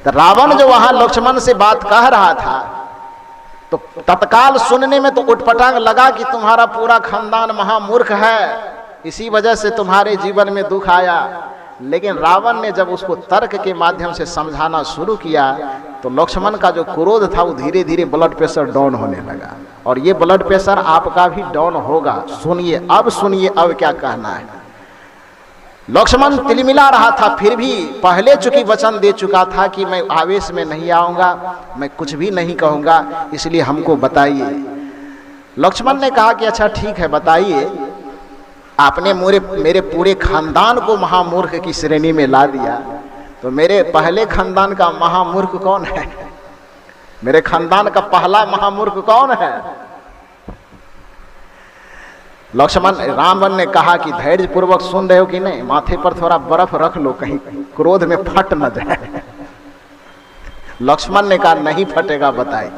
तो रावण जो वहां लक्ष्मण से बात कह रहा था तो तत्काल सुनने में तो उटपटांग लगा कि तुम्हारा पूरा खानदान महामूर्ख है, इसी वजह से तुम्हारे जीवन में दुख आया। लेकिन रावण ने जब उसको तर्क के माध्यम से समझाना शुरू किया तो लक्ष्मण का जो क्रोध था वो धीरे धीरे ब्लड प्रेशर डाउन होने लगा। और ये ब्लड प्रेशर आपका भी डाउन होगा। सुनिए अब क्या कहना है। लक्ष्मण तिलमिला रहा था, फिर भी पहले चूंकि वचन दे चुका था कि मैं आवेश में नहीं आऊंगा, मैं कुछ भी नहीं कहूंगा, इसलिए हमको बताइए। लक्ष्मण ने कहा कि अच्छा ठीक है बताइए। आपने मेरे पूरे खानदान को महामूर्ख की श्रेणी में ला दिया, तो मेरे पहले खानदान का महामूर्ख कौन है? मेरे खानदान का पहला महामूर्ख कौन है? रावण ने कहा कि धैर्य पूर्वक सुन रहे हो कि नहीं, माथे पर थोड़ा बर्फ रख लो, कहीं क्रोध में फट न जाए। लक्ष्मण ने कहा नहीं फटेगा, बताइए।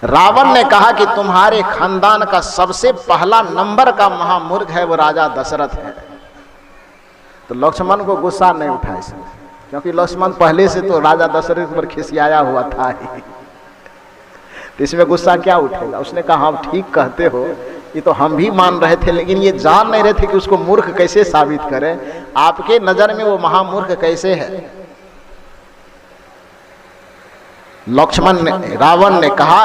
रावण ने कहा कि तुम्हारे खानदान का सबसे पहला नंबर का महामूर्ख है वो राजा दशरथ है। तो लक्ष्मण को गुस्सा नहीं उठा इसमें, क्योंकि लक्ष्मण पहले से तो राजा दशरथ पर खिसियाया हुआ था ही, तो इसमें गुस्सा क्या उठेगा। उसने कहा हम ठीक कहते हो, ये तो हम भी मान रहे थे, लेकिन ये जान नहीं रहे थे कि उसको मूर्ख कैसे साबित करें। आपके नजर में वो महामूर्ख कैसे है? रावण ने कहा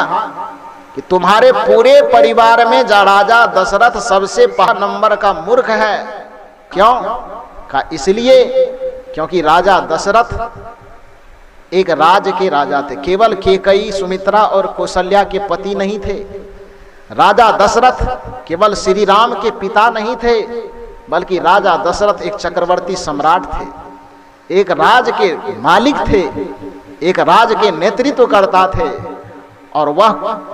कि तुम्हारे पूरे परिवार में राजा दशरथ सबसे पहला नंबर का मूर्ख है। क्यों? कहा इसलिए क्योंकि राजा दशरथ एक राज्य के राजा थे, केवल केकई, सुमित्रा और कौशल्या के पति नहीं थे। राजा दशरथ केवल श्री राम के पिता नहीं थे, बल्कि राजा दशरथ एक चक्रवर्ती सम्राट थे, एक राज्य के मालिक थे, एक राज्य के नेतृत्व करता थे। और वह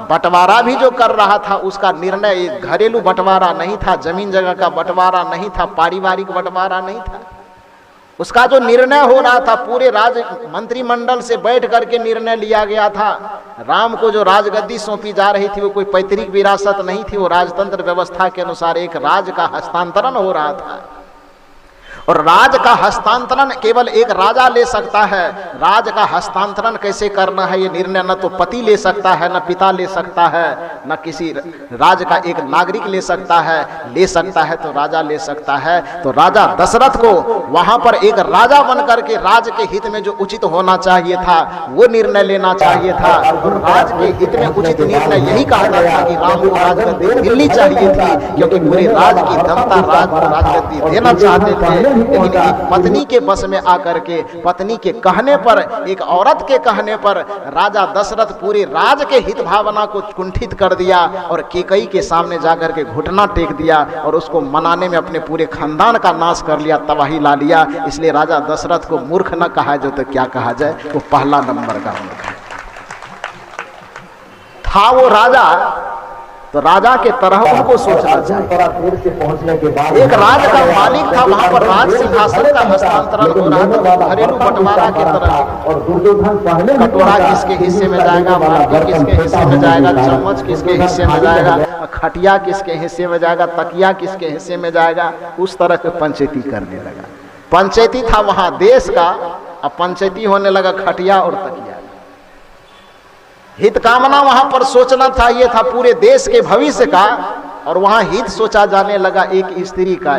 बंटवारा भी जो कर रहा था उसका निर्णय एक घरेलू बंटवारा नहीं था, जमीन जगह का बंटवारा नहीं था, पारिवारिक बंटवारा नहीं था। उसका जो निर्णय हो रहा था पूरे राज मंत्रिमंडल से बैठ करके निर्णय लिया गया था। राम को जो राजगद्दी सौंपी जा रही थी वो कोई पैतृक विरासत नहीं थी, वो राजतंत्र व्यवस्था के अनुसार एक राज का हस्तांतरण हो रहा था। और राज का हस्तांतरण केवल एक राजा ले सकता है। राज का हस्तांतरण कैसे करना है ये निर्णय न तो पति ले सकता है, न पिता ले सकता है, न किसी राज का एक नागरिक ले सकता है। ले सकता है तो राजा ले सकता है। तो राजा दशरथ को वहां पर एक राजा बन करके राज के हित में जो उचित होना चाहिए था वो निर्णय लेना चाहिए था। और राज के हित में उचित निर्णय यही कहा था कि राम को राजगद्दी मिलनी चाहिए थी, क्योंकि पूरे राज की जनता राज को राजगद्दी देना चाहते थे। लेकिन एक पत्नी के बस में आकर के, पत्नी के कहने पर, एक औरत के कहने पर राजा दशरथ पूरे राज के हित भावना को कुंठित कर दिया और केकई के सामने जाकर के घुटना टेक दिया और उसको मनाने में अपने पूरे खानदान का नाश कर लिया, तबाही ला लिया। इसलिए राजा दशरथ को मूर्ख न कहा जाए तो क्या कहा जाए, वो पहला नंबर का मूर्ख था वो राजा। तो राजा के तरह उनको सोचना चाहिए। एक राज का मालिक था, वहां पर राज सिंहासन का हस्तांतरण हो रहा था, घरेलू बंटवारा के तरह। कटोरा किसके हिस्से में जाएगा, बाल्टी किसके हिस्से में जाएगा, चम्मच किसके हिस्से में जाएगा, खटिया किसके हिस्से में जाएगा, तकिया किसके हिस्से में जाएगा, उस तरह के पंचायती करने लगा। पंचायती था वहां देश का, अब पंचायती होने लगा खटिया और तकिया। हित कामना वहां पर सोचना चाहिए था पूरे देश के भविष्य का, और वहां हित सोचा जाने लगा एक स्त्री का,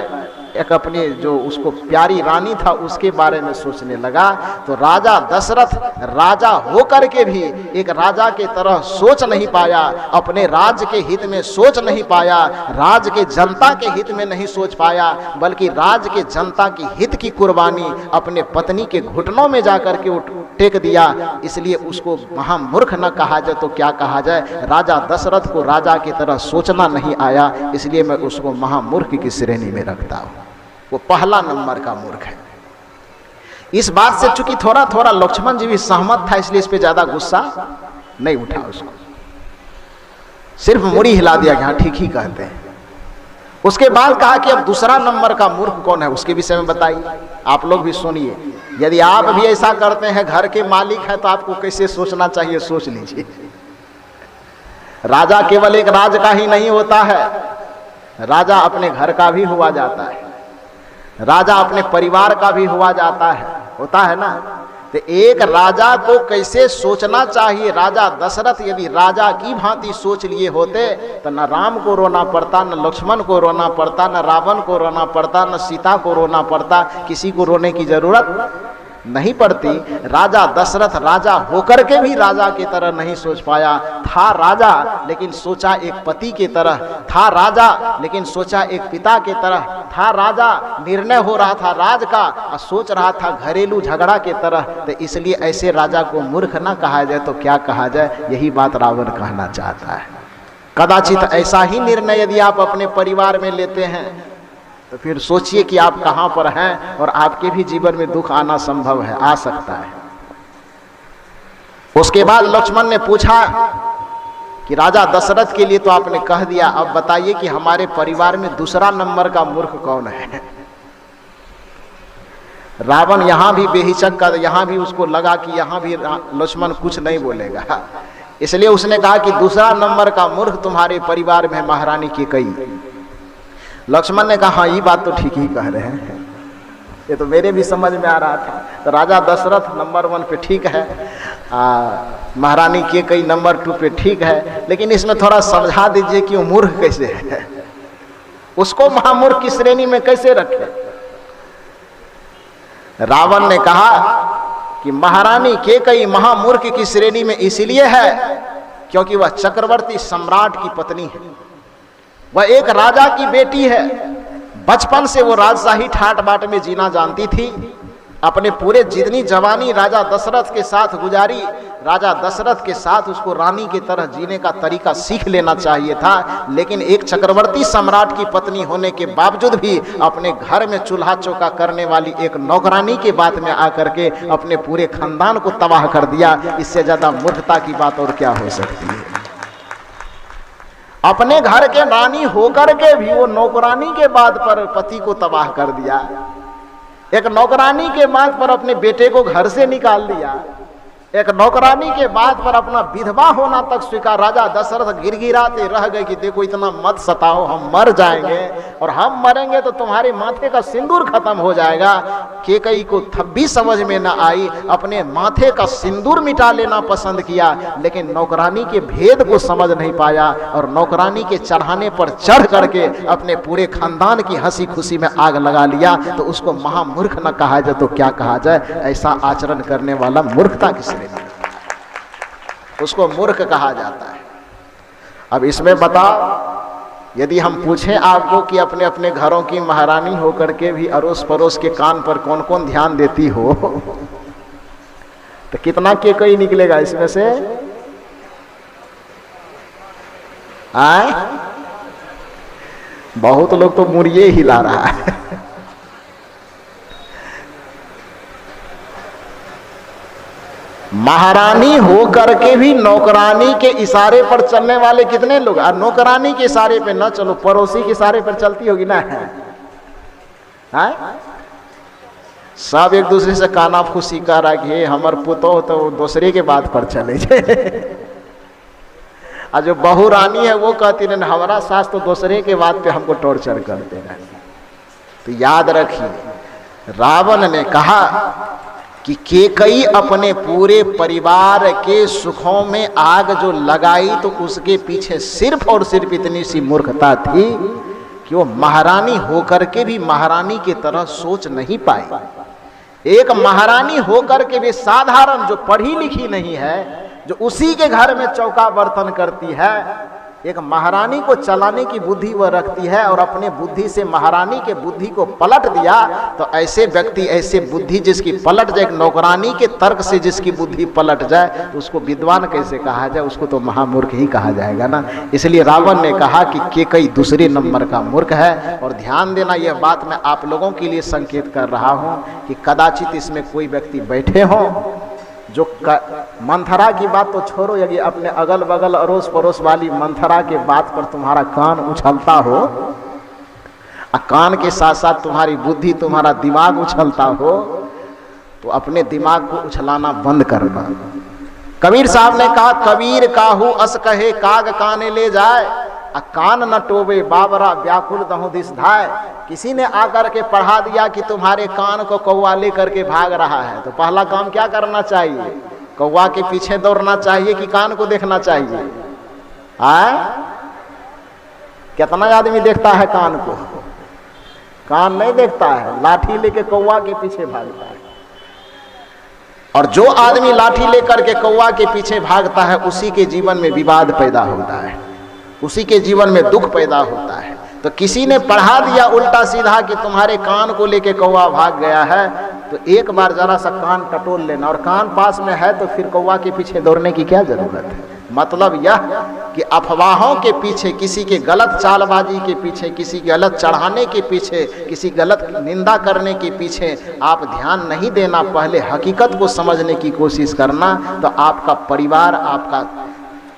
एक अपने जो उसको प्यारी रानी था उसके बारे में सोचने लगा। तो राजा दशरथ राजा होकर के भी एक राजा के तरह सोच नहीं पाया, अपने राज्य के हित में सोच नहीं पाया, राज्य के जनता के हित में नहीं सोच पाया, बल्कि राज्य के जनता की हित की कुर्बानी अपने पत्नी के घुटनों में जाकर के टेक दिया। इसलिए उसको महामूर्ख न कहा जाए तो क्या कहा जाए। राजा दशरथ को राजा की तरह सोचना नहीं आया, इसलिए मैं उसको महामूर्ख की श्रेणी में रखता हूं। वो पहला नंबर का मूर्ख है। इस बात से चूंकि थोड़ा थोड़ा लक्ष्मण जी भी सहमत था, इसलिए इस पे ज्यादा गुस्सा नहीं उठा उसको, सिर्फ मुड़ी हिला दिया कि हाँ ठीक ही कहते हैं। उसके बाद कहा कि अब दूसरा नंबर का मूर्ख कौन है उसके विषय में बताइए। आप लोग भी सुनिए, यदि आप भी ऐसा करते हैं, घर के मालिक हैं, तो आपको कैसे सोचना चाहिए सोच लीजिए। राजा केवल एक राज्य का ही नहीं होता है, राजा अपने घर का भी हुआ जाता है, राजा अपने परिवार का भी हुआ जाता है, होता है ना। तो एक राजा को कैसे सोचना चाहिए। राजा दशरथ यदि राजा की भांति सोच लिए होते तो न राम को रोना पड़ता, न लक्ष्मण को रोना पड़ता, न रावण को रोना पड़ता, न सीता को रोना पड़ता, किसी को रोने की जरूरत नहीं पड़ती। राजा दशरथ राजा होकर के भी राजा की तरह नहीं सोच पाया। था राजा लेकिन सोचा एक पति की तरह, था राजा लेकिन सोचा एक पिता की तरह, था राजा निर्णय हो रहा था राज का और सोच रहा था घरेलू झगड़ा की तरह। तो इसलिए ऐसे राजा को मूर्ख ना कहा जाए तो क्या कहा जाए, यही बात रावण कहना चाहता है। कदाचित ऐसा ही निर्णय यदि आप अपने परिवार में लेते हैं तो फिर सोचिए कि आप कहां पर हैं और आपके भी जीवन में दुख आना संभव है, आ सकता है। उसके बाद लक्ष्मण ने पूछा कि राजा दशरथ के लिए तो आपने कह दिया, अब बताइए कि हमारे परिवार में दूसरा नंबर का मूर्ख कौन है। रावण यहां भी बेहिचक कर, यहां भी उसको लगा कि यहां भी लक्ष्मण कुछ नहीं बोलेगा, इसलिए उसने कहा कि दूसरा नंबर का मूर्ख तुम्हारे परिवार में महारानी कैकेयी। लक्ष्मण ने कहा हाँ ये बात तो ठीक ही कह रहे हैं, ये तो मेरे भी समझ में आ रहा था। तो राजा दशरथ नंबर 1 पे ठीक है, महारानी कैकेयी नंबर 2 पे ठीक है, लेकिन इसमें थोड़ा समझा दीजिए कि वो मूर्ख कैसे है, उसको महामूर्ख की श्रेणी में कैसे रखे। रावण ने कहा कि महारानी कैकेयी महामूर्ख की श्रेणी में इसलिए है क्योंकि वह चक्रवर्ती सम्राट की पत्नी है, वह एक राजा की बेटी है। बचपन से वो राजशाही ठाट बाट में जीना जानती थी। अपने पूरे जितनी जवानी राजा दशरथ के साथ गुजारी, राजा दशरथ के साथ उसको रानी की तरह जीने का तरीका सीख लेना चाहिए था। लेकिन एक चक्रवर्ती सम्राट की पत्नी होने के बावजूद भी अपने घर में चूल्हा चौका करने वाली एक नौकरानी के बात में आकर के अपने पूरे खानदान को तबाह कर दिया। इससे ज्यादा मूर्खता की बात और क्या हो सकती है। अपने घर के रानी होकर के भी वो नौकरानी के बात पर पति को तबाह कर दिया, एक नौकरानी के बात पर अपने बेटे को घर से निकाल दिया, एक नौकरानी के बात पर अपना विधवा होना तक स्वीकार। राजा दशरथ गिड़गिड़ाते रह गए कि देखो इतना मत सताओ, हम मर जाएंगे और हम मरेंगे तो तुम्हारे माथे का सिंदूर खत्म हो जाएगा। कैकेयी को तब भी समझ में न आई, अपने माथे का सिंदूर मिटा लेना पसंद किया, लेकिन नौकरानी के भेद को समझ नहीं पाया और नौकरानी के चढ़ाने पर चढ़ करके अपने पूरे खानदान की हंसी खुशी में आग लगा लिया। तो उसको महामूर्ख न कहा जाए तो क्या कहा जाए। ऐसा आचरण करने वाला मूर्खता की उसको मूर्ख कहा जाता है। अब इसमें बताओ, यदि हम पूछें आपको कि अपने अपने घरों की महारानी होकर के भी अड़ोस पड़ोस के कान पर कौन कौन ध्यान देती हो तो कितना कैकेयी निकलेगा इसमें से? आए बहुत लोग तो मुड़िए हिला रहा है। महारानी होकर के भी नौकरानी के इशारे पर चलने वाले कितने लोग। और नौकरानी के इशारे पे न चलो, पड़ोसी के इशारे पर चलती होगी ना है? सब एक दूसरे से काना फूसी कर रहा कि हमर पुतो तो दूसरे के बात पर चले और जो बहू रानी है वो कहती नहीं हमारा सास तो दूसरे के बात पे हमको टॉर्चर करते रहते। तो याद रखिए, रावण ने कहा कि कैकेयी अपने पूरे परिवार के सुखों में आग जो लगाई तो उसके पीछे सिर्फ और सिर्फ इतनी सी मूर्खता थी कि वो महारानी होकर के भी महारानी की तरह सोच नहीं पाई। एक महारानी होकर के भी साधारण जो पढ़ी लिखी नहीं है, जो उसी के घर में चौका बर्तन करती है, एक महारानी को चलाने की बुद्धि वह रखती है और अपने बुद्धि से महारानी के बुद्धि को पलट दिया। तो ऐसे व्यक्ति, ऐसे बुद्धि जिसकी पलट जाए, नौकरानी के तर्क से जिसकी बुद्धि पलट जाए तो उसको विद्वान कैसे कहा जाए, उसको तो महामूर्ख ही कहा जाएगा ना। इसलिए रावण ने कहा कि कैकेयी दूसरे नंबर का मूर्ख है। और ध्यान देना, यह बात मैं आप लोगों के लिए संकेत कर रहा हूं कि कदाचित इसमें कोई व्यक्ति बैठे हों जो मंथरा की बात तो छोड़ो, यदि अपने अगल बगल अड़ोस पड़ोस वाली मंथरा के बात पर तुम्हारा कान उछलता हो और कान के साथ साथ तुम्हारी बुद्धि, तुम्हारा दिमाग उछलता हो, तो अपने दिमाग को उछलाना बंद करना। कबीर साहब ने कहा, कबीर काहू अस कहे काग काने ले जाए, कान न टोबे बाबरा व्याकुल दहु दिस धाय। किसी ने आकर के पढ़ा दिया कि तुम्हारे कान को कौवा लेकर के भाग रहा है, तो पहला काम क्या करना चाहिए? कौवा के पीछे दौड़ना चाहिए कि कान को देखना चाहिए? कितना आदमी देखता है कान को? कान नहीं देखता है, लाठी लेके कौवा के पीछे भागता है। और जो आदमी लाठी लेकर के कौवा के पीछे भागता है उसी के जीवन में विवाद पैदा होता है, उसी के जीवन में दुख पैदा होता है। तो किसी ने पढ़ा दिया उल्टा सीधा कि तुम्हारे कान को लेके कौवा भाग गया है, तो एक बार जरा सा कान टटोल लेना, और कान पास में है तो फिर कौवा के पीछे दौड़ने की क्या जरूरत है। मतलब यह कि अफवाहों के पीछे, किसी के गलत चालबाजी के पीछे, किसी गलत चढ़ाने के पीछे, किसी गलत निंदा करने के पीछे आप ध्यान नहीं देना, पहले हकीकत को समझने की कोशिश करना, तो आपका परिवार आपका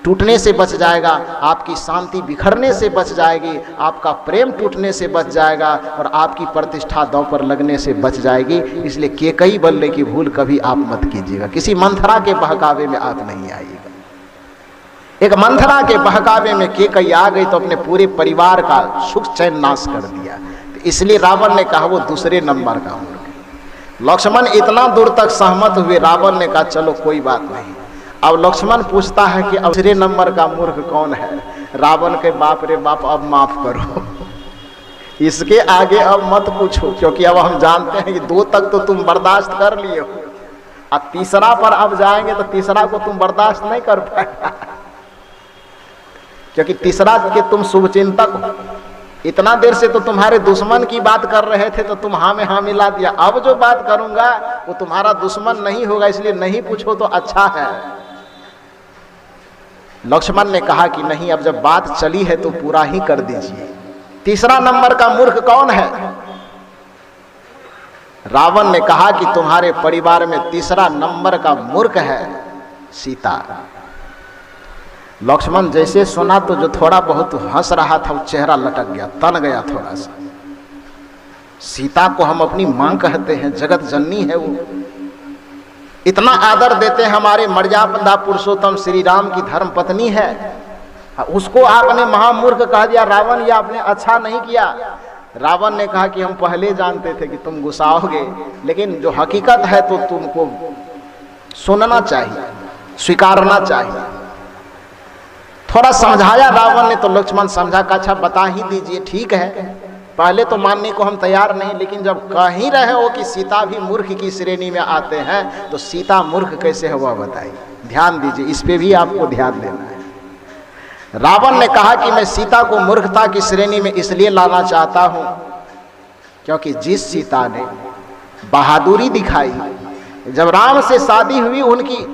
टूटने से बच जाएगा, आपकी शांति बिखरने से बच जाएगी, आपका प्रेम टूटने से बच जाएगा, और आपकी प्रतिष्ठा दांव पर लगने से बच जाएगी। इसलिए केकई बल्ले की भूल कभी आप मत कीजिएगा, किसी मंथरा के बहकावे में आप नहीं आइएगा। एक मंथरा के बहकावे में केकई आ गई तो अपने पूरे परिवार का सुख चैन नाश कर दिया। तो इसलिए रावण ने कहा वो दूसरे नंबर का मूर्ख। लक्ष्मण इतना दूर तक सहमत हुए, रावण ने कहा चलो कोई बात नहीं। अब लक्ष्मण पूछता है कि अब दूसरे नंबर का मूर्ख कौन है? रावण के बाप रे बाप अब माफ करो, इसके आगे अब मत पूछो, क्योंकि अब हम जानते हैं कि 2 तक तो तुम बर्दाश्त कर लिए हो, अब तीसरा पर अब जाएंगे तो तीसरा को तुम बर्दाश्त नहीं कर पाएगा, क्योंकि तीसरा के तुम शुभचिंतक हो। इतना देर से तो तुम्हारे दुश्मन की बात कर रहे थे तो तुम हाँ में हाँ मिला दिया, अब जो बात करूंगा वो तुम्हारा दुश्मन नहीं होगा, इसलिए नहीं पूछो तो अच्छा है। लक्ष्मण ने कहा कि नहीं, अब जब बात चली है तो पूरा ही कर दीजिए। तीसरा नंबर का मूर्ख कौन है? रावण ने कहा कि तुम्हारे परिवार में तीसरा नंबर का मूर्ख है सीता। लक्ष्मण जैसे सुना तो जो थोड़ा बहुत हंस रहा था वो चेहरा लटक गया, तन गया थोड़ा सा। सीता को हम अपनी मां कहते हैं, जगत जननी है वो, इतना आदर देते हैं, हमारे मर्यादा पुरुषोत्तम श्री राम की धर्म पत्नी है, उसको आपने महामूर्ख कह दिया। रावण ये आपने अच्छा नहीं किया। रावण ने कहा कि हम पहले जानते थे कि तुम गुस्साओगे, लेकिन जो हकीकत है तो तुमको सुनना चाहिए, स्वीकारना चाहिए। थोड़ा समझाया रावण ने तो लक्ष्मण समझा का अच्छा बता ही दीजिए, ठीक है, पहले तो मानने को हम तैयार नहीं, लेकिन जब कह ही रहे हो कि सीता भी मूर्ख की श्रेणी में आते हैं तो सीता मूर्ख कैसे हुआ बताइए, ध्यान दीजिए, इस पे भी आपको ध्यान देना है। रावण ने कहा कि मैं सीता को मूर्खता की श्रेणी में इसलिए लाना चाहता हूं क्योंकि जिस सीता ने बहादुरी दिखाई, जब राम से शादी हुई उनकी,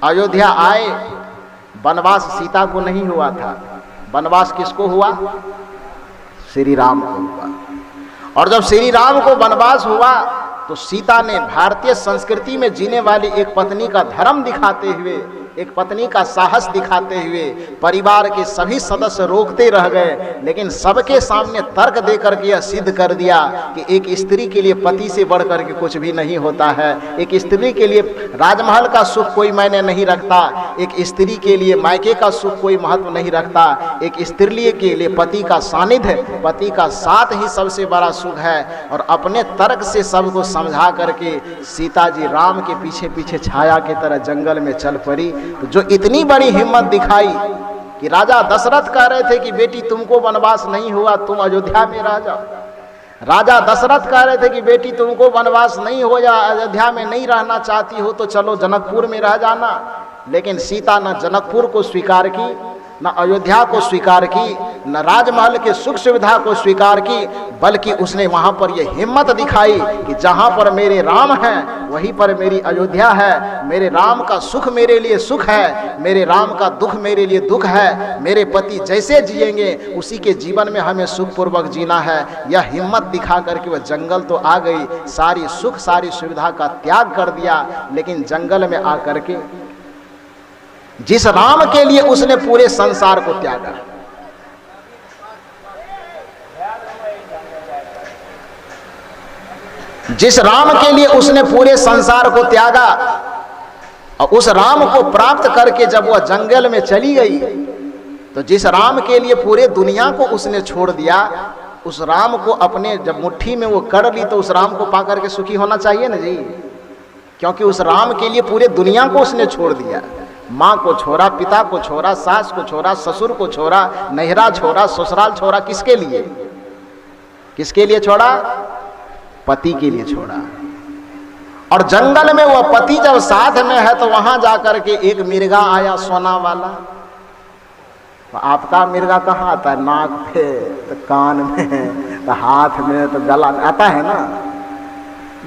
अयोध्या आए, वनवास सीता को नहीं हुआ था, वनवास किसको हुआ? श्री राम को हुआ। और जब श्री राम को वनवास हुआ तो सीता ने भारतीय संस्कृति में जीने वाली एक पत्नी का धर्म दिखाते हुए, एक पत्नी का साहस दिखाते हुए परिवार के सभी सदस्य रोकते रह गए, लेकिन सबके सामने तर्क देकर के यह सिद्ध कर दिया कि एक स्त्री के लिए पति से बढ़कर के कुछ भी नहीं होता है। एक स्त्री के लिए राजमहल का सुख कोई मायने नहीं रखता, एक स्त्री के लिए मायके का सुख कोई महत्व नहीं रखता, एक स्त्री के लिए पति का सानिध्य, पति का साथ ही सबसे बड़ा सुख है। और अपने तर्क से सबको समझा करके सीता जी राम के पीछे पीछे छाया की तरह जंगल में चल पड़ी। तो जो इतनी बड़ी हिम्मत दिखाई कि राजा दशरथ कह रहे थे कि बेटी तुमको वनवास नहीं हुआ, तुम अयोध्या में रह जाओ। राजा दशरथ कह रहे थे कि बेटी तुमको वनवास नहीं हो या अयोध्या में नहीं रहना चाहती हो तो चलो जनकपुर में रह जाना। लेकिन सीता न जनकपुर को स्वीकार की, न अयोध्या को स्वीकार की, न राजमहल के सुख सुविधा को स्वीकार की, बल्कि उसने वहां पर यह हिम्मत दिखाई कि जहां पर मेरे राम हैं वहीं पर मेरी अयोध्या है, मेरे राम का सुख मेरे लिए सुख है, मेरे राम का दुख मेरे लिए दुख है, मेरे पति जैसे जिएंगे उसी के जीवन में हमें सुखपूर्वक जीना है। यह हिम्मत दिखा करके वह जंगल तो आ गई, सारी सुख सारी सुविधा का त्याग कर दिया, लेकिन जंगल में आकर के जिस राम के लिए उसने पूरे संसार को त्यागा, जिस राम के लिए उसने पूरे संसार को त्यागा, और उस राम को प्राप्त करके जब वह जंगल में चली गई तो जिस राम के लिए पूरे दुनिया को उसने छोड़ दिया, उस राम को अपने जब मुट्ठी में वो कर ली तो उस राम को पाकर के सुखी होना चाहिए ना जी। क्योंकि उस राम के लिए पूरे दुनिया को उसने छोड़ दिया। माँ को छोड़ा, पिता को छोड़ा, सास को छोड़ा, ससुर को छोड़ा, नैहरा छोड़ा, ससुराल छोड़ा। किसके लिए? किसके लिए छोड़ा? पति के लिए छोड़ा। और जंगल में वो पति जब साथ में है तो वहां जाकर के एक मिर्गा आया सोना वाला। तो आपका मिर्गा कहाँ आता है? नाक पे, तो कान में, तो हाथ में, तो गला में आता है ना।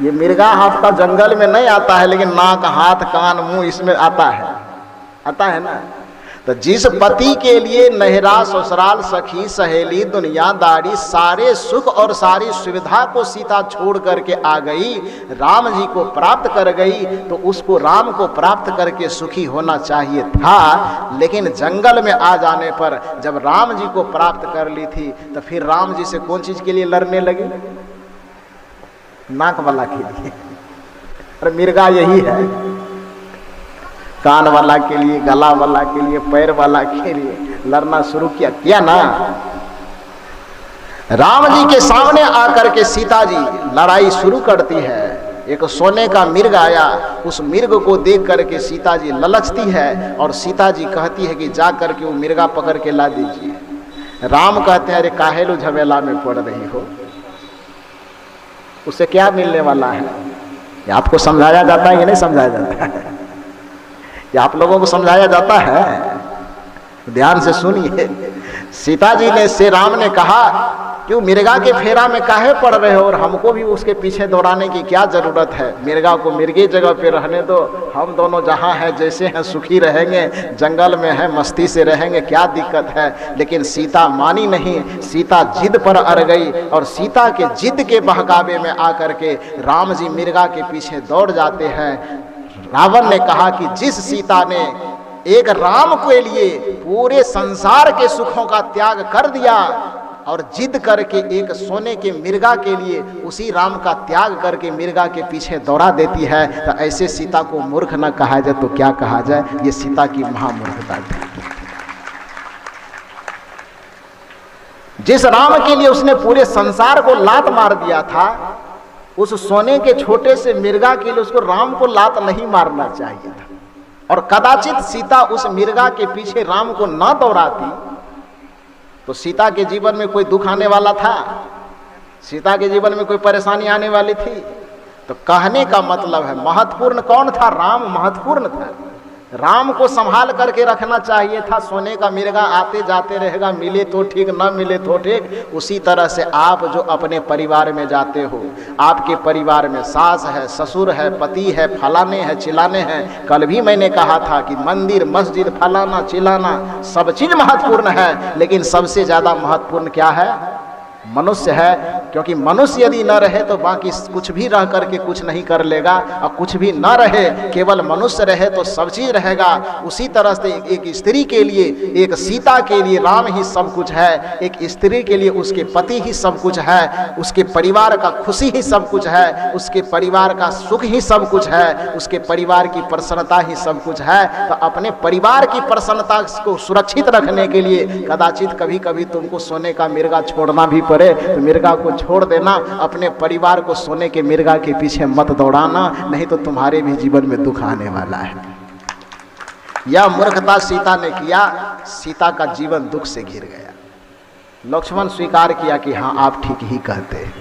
ये मिर्गा आपका जंगल में नहीं आता है, लेकिन नाक, हाथ, कान, मुंह इसमें आता है ना। तो जिस पति के लिए नहरा, ससुराल, सखी, सहेली, दुनियादारी, सारे सुख और सारी सुविधा को सीता छोड़ करके आ गई, राम जी को प्राप्त कर गई, तो उसको राम को प्राप्त करके सुखी होना चाहिए था। लेकिन जंगल में आ जाने पर जब राम जी को प्राप्त कर ली थी तो फिर राम जी से कौन चीज के लिए लड़ने लगी? नाक वाला के लिए। अरे मिर्गा यही है, कान वाला के लिए, गला वाला के लिए, पैर वाला के लिए लड़ना शुरू किया ना। राम जी के सामने आकर के सीता जी लड़ाई शुरू करती है। एक सोने का मिर्ग आया, उस मिर्ग को देख करके सीता जी ललचती है और सीता जी कहती है कि जा करके वो मिर्गा पकड़ के ला दीजिए। राम कहते हैं अरे काहेलू झमेला में पड़ रही हो, उससे क्या मिलने वाला है? ये आपको समझाया जाता है कि नहीं समझाया जाता है? ये आप लोगों को समझाया जाता है? ध्यान से सुनिए। सीता जी ने से राम ने कहा क्यों मिर्गा के फेरा में काहे पड़ रहे हो और हमको भी उसके पीछे दौड़ाने की क्या जरूरत है? मिर्गा को मिर्गे जगह पे रहने दो, हम दोनों जहाँ हैं जैसे हैं सुखी रहेंगे, जंगल में है मस्ती से रहेंगे, क्या दिक्कत है? लेकिन सीता मानी नहीं, सीता जिद पर अड़ गई और सीता के जिद के बहकावे में आकर के राम जी मिर्गा के पीछे दौड़ जाते हैं। रावण ने कहा कि जिस सीता ने एक राम के लिए पूरे संसार के सुखों का त्याग कर दिया और जिद करके एक सोने के मिर्गा के लिए उसी राम का त्याग करके मिर्गा के पीछे दौड़ा देती है, तो ऐसे सीता को मूर्ख न कहा जाए तो क्या कहा जाए? ये सीता की महामूर्खता है। जिस राम के लिए उसने पूरे संसार को लात मार दिया था, उस सोने के छोटे से मिर्गा के लिए उसको राम को लात नहीं मारना चाहिए था। और कदाचित सीता उस मिर्गा के पीछे राम को न दौड़ाती तो सीता के जीवन में कोई दुख आने वाला था? सीता के जीवन में कोई परेशानी आने वाली थी? तो कहने का मतलब है महत्वपूर्ण कौन था? राम महत्वपूर्ण था। राम को संभाल करके रखना चाहिए था। सोने का मिर्गा आते जाते रहेगा, मिले तो ठीक, न मिले तो ठीक। उसी तरह से आप जो अपने परिवार में जाते हो, आपके परिवार में सास है, ससुर है, पति है, फलाने हैं, चिलाने हैं। कल भी मैंने कहा था कि मंदिर, मस्जिद, फलाना, चिलाना सब चीज महत्वपूर्ण है, लेकिन सबसे ज्यादा महत्वपूर्ण क्या है? मनुष्य है। क्योंकि मनुष्य यदि न रहे तो बाकी कुछ भी रह करके कुछ नहीं कर लेगा, और कुछ भी न रहे केवल मनुष्य रहे तो सब चीज रहेगा। उसी तरह से एक स्त्री के लिए, एक सीता के लिए राम ही सब कुछ है, एक स्त्री के लिए उसके पति ही सब कुछ है, उसके परिवार का खुशी ही सब कुछ है, उसके परिवार का सुख ही सब कुछ है, उसके परिवार की प्रसन्नता ही सब कुछ है। तो अपने परिवार की प्रसन्नता को सुरक्षित रखने के लिए कदाचित कभी कभी तुमको सोने का मिर्गा छोड़ना भी पड़े तो मिर्गा को छोड़ देना। अपने परिवार को सोने के मिर्गा के पीछे मत दौड़ाना, नहीं तो तुम्हारे भी जीवन में दुख आने वाला है। यह मूर्खता सीता ने किया, सीता का जीवन दुख से घिर गया। लक्ष्मण स्वीकार किया कि हाँ आप ठीक ही कहते हैं,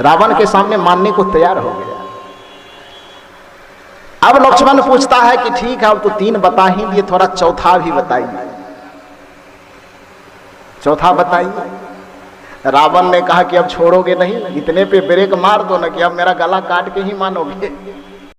रावण के सामने मानने को तैयार हो गया। अब लक्ष्मण पूछता है कि ठीक है अब तो 3 बता ही दिए, थोड़ा चौथा भी बताइए, चौथा बताइए। रावण ने कहा कि अब छोड़ोगे नहीं, इतने पे ब्रेक मार दो ना कि अब मेरा गला काट के ही मानोगे।